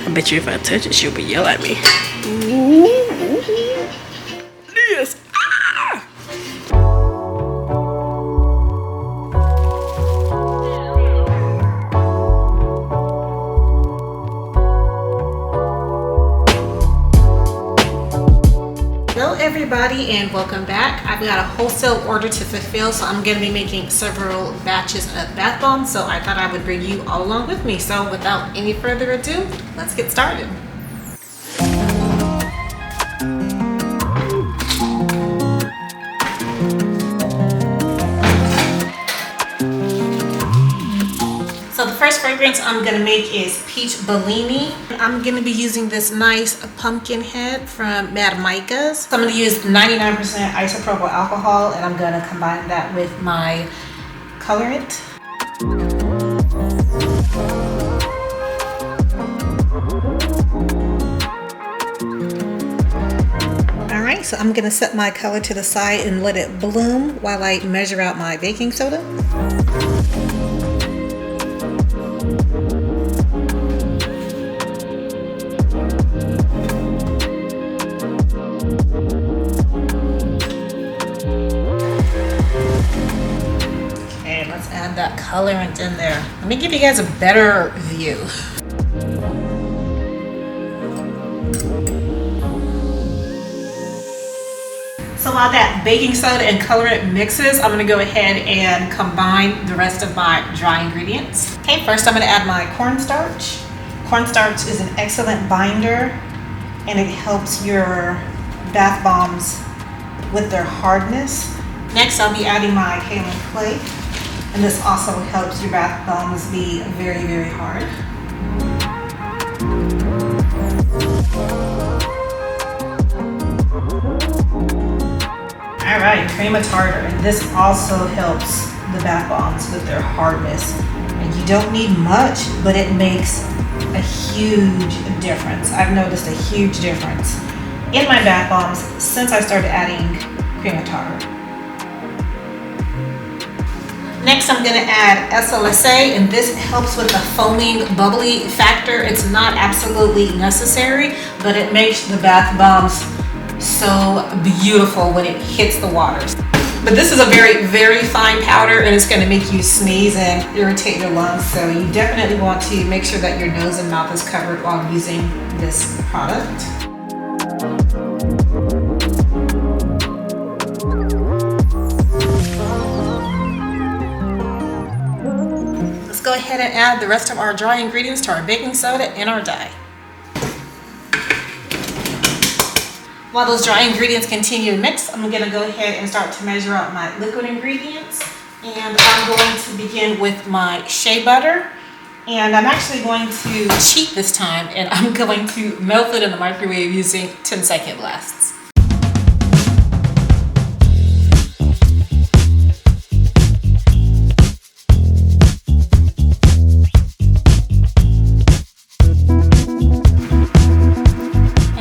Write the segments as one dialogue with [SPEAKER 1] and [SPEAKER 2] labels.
[SPEAKER 1] I bet you if I touch it, she'll be yell at me. Yes. Hello everybody and welcome back. I've got a wholesale order to fulfill, so I'm going to be making several batches of bath bombs, so I thought I would bring you all along with me. So without any further ado, let's get started. So the first fragrance I'm gonna make is Peach Bellini. I'm gonna be using this nice pumpkin head from Maiwan. So I'm gonna use 99% isopropyl alcohol, and I'm gonna combine that with my colorant. All right, so I'm gonna set my color to the side and let it bloom while I measure out my baking soda. Add that colorant in there. Let me give you guys a better view. So while that baking soda and colorant mixes, I'm going to go ahead and combine the rest of my dry ingredients. Okay, first I'm going to add my cornstarch. Cornstarch is an excellent binder, and it helps your bath bombs with their hardness. Next, I'll be adding my kaolin clay. And this also helps your bath bombs be very, very hard. All right, cream of tartar. And this also helps the bath bombs with their hardness. And you don't need much, but it makes a huge difference. I've noticed a huge difference in my bath bombs since I started adding cream of tartar. Next, I'm going to add SLSA, and this helps with the foaming, bubbly factor. It's not absolutely necessary, but it makes the bath bombs so beautiful when it hits the waters. But this is a very, very fine powder, and it's going to make you sneeze and irritate your lungs. So you definitely want to make sure that your nose and mouth is covered while using this product. Go ahead and add the rest of our dry ingredients to our baking soda and our dye. While those dry ingredients continue to mix, I'm going to go ahead and start to measure out my liquid ingredients. And I'm going to begin with my shea butter. And I'm actually going to cheat this time, and I'm going to melt it in the microwave using 10-second blasts.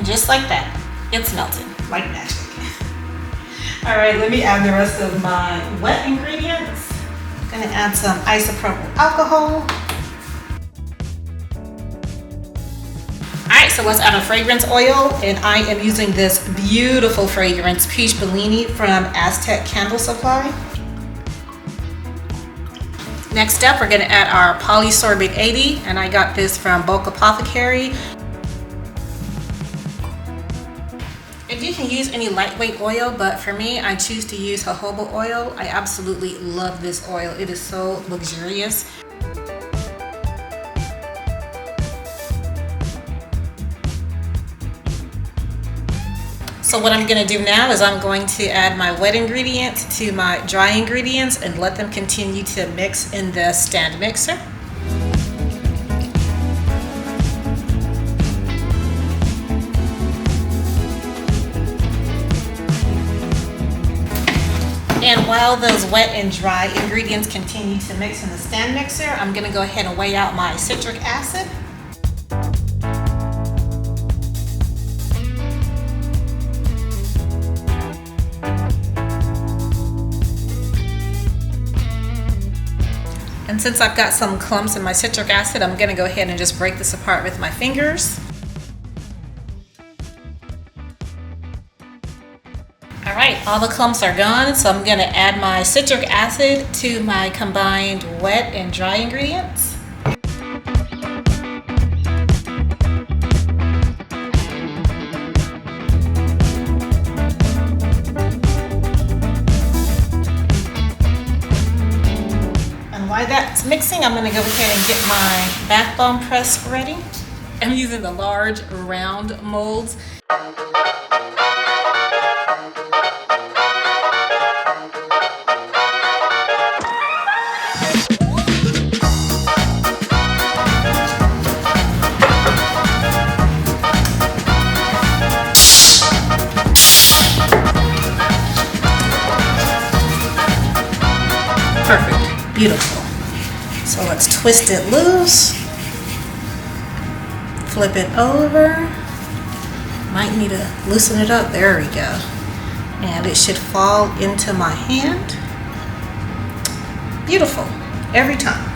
[SPEAKER 1] Just like that, it's melted like magic. All right, let me add the rest of my wet ingredients. I'm gonna add some isopropyl alcohol. All right, so let's add a fragrance oil, and I am using this beautiful fragrance, Peach Bellini from Aztec Candle Supply. Next up, we're gonna add our polysorbate 80, and I got this from Bulk Apothecary. And you can use any lightweight oil, but for me, I choose to use jojoba oil. I absolutely love this oil. It is so luxurious. So what I'm going to do now is I'm going to add my wet ingredients to my dry ingredients and let them continue to mix in the stand mixer. And while those wet and dry ingredients continue to mix in the stand mixer, I'm going to go ahead and weigh out my citric acid. And since I've got some clumps in my citric acid, I'm gonna go ahead and just break this apart with my fingers. All right, all the clumps are gone, so I'm gonna add my citric acid to my combined wet and dry ingredients. While that's mixing, I'm gonna go ahead and get my bath bomb press ready. I'm using the large round molds. Perfect, beautiful. So let's twist it loose, flip it over, might need to loosen it up, there we go. And it should fall into my hand. Beautiful, every time.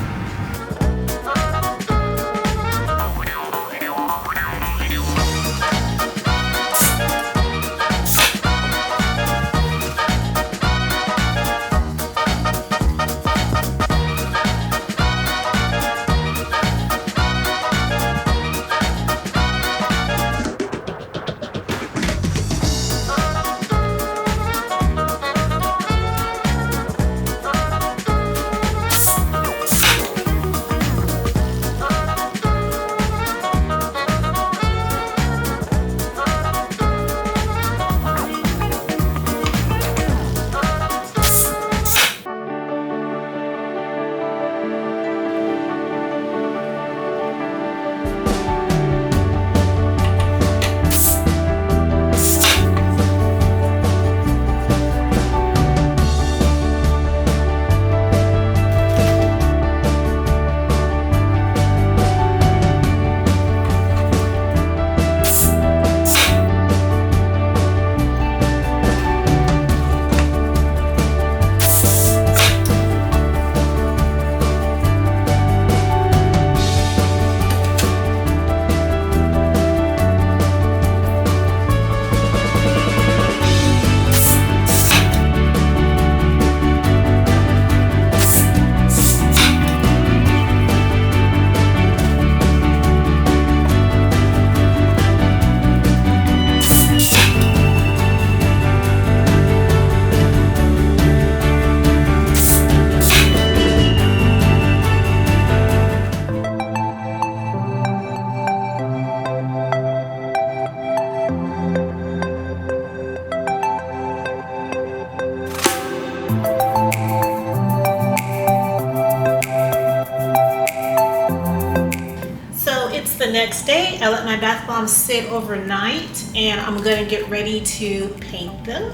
[SPEAKER 1] The next day, I let my bath bombs sit overnight, and I'm going to get ready to paint them.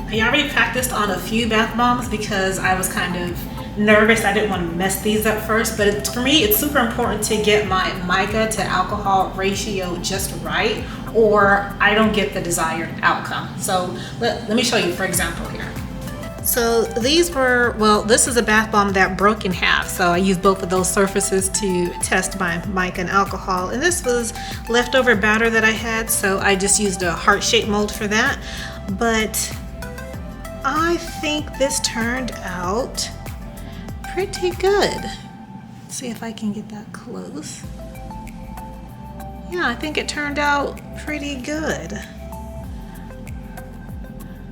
[SPEAKER 1] I already practiced on a few bath bombs because I was kind of nervous. I didn't want to mess these up first, but for me, it's super important to get my mica to alcohol ratio just right, or I don't get the desired outcome. So let me show you, for example, here. So these were, well, this is a bath bomb that broke in half. So I used both of those surfaces to test my mica and alcohol. And this was leftover batter that I had, so I just used a heart-shaped mold for that. But I think this turned out pretty good. Let's see if I can get that close. Yeah, I think it turned out pretty good.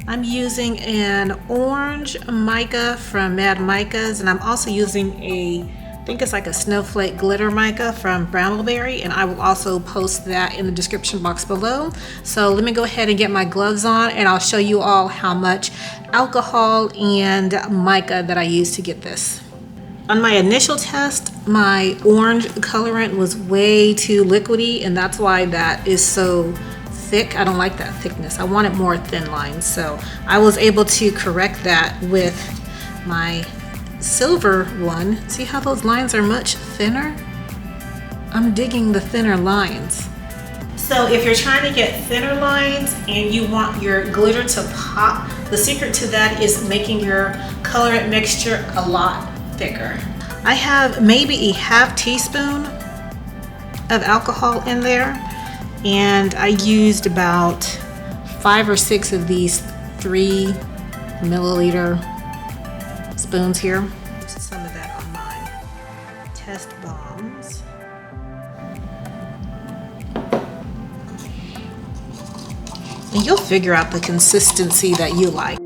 [SPEAKER 1] I'm using an orange mica from Mad Micas, and I'm also using I think it's like a snowflake glitter mica from Brambleberry, and I will also post that in the description box below. So let me go ahead and get my gloves on, and I'll show you all how much alcohol and mica that I used to get this. On my initial test, my orange colorant was way too liquidy, and that's why that is so thick. I don't like that thickness. I wanted more thin lines. So I was able to correct that with my silver one. See how those lines are much thinner? I'm digging the thinner lines. So if you're trying to get thinner lines and you want your glitter to pop The secret to that is making your colorant mixture a lot thicker. I have maybe a half teaspoon of alcohol in there, and I used about 5 or 6 of these 3 milliliter spoons here. Some of that on my test bombs. And you'll figure out the consistency that you like.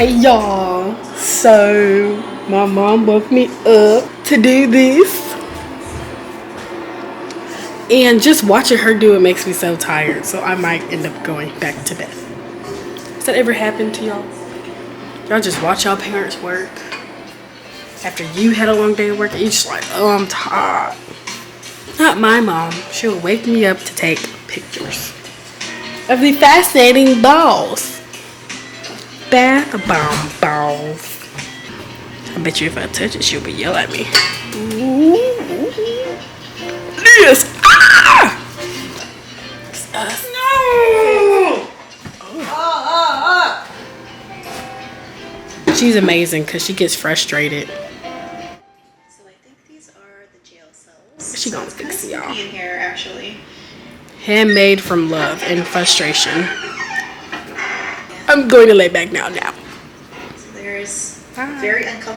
[SPEAKER 2] Hey y'all, so my mom woke me up to do this, and just watching her do it makes me so tired, so I might end up going back to bed. Has that ever happened to y'all? Y'all just watch y'all parents work after you had a long day of work and you're just like, oh, I'm tired. Not my mom. She'll wake me up to take pictures of the fascinating balls. Bath bomb balls. I bet you if I touch it, she'll be yelling at me. This! Ah! No! She's amazing because she gets frustrated.
[SPEAKER 1] So I think these are the jail cells.
[SPEAKER 2] She gonna fix y'all.
[SPEAKER 1] In here, actually.
[SPEAKER 2] Handmade from love and frustration. I'm going to lay back now.
[SPEAKER 1] So there's very uncomfortable.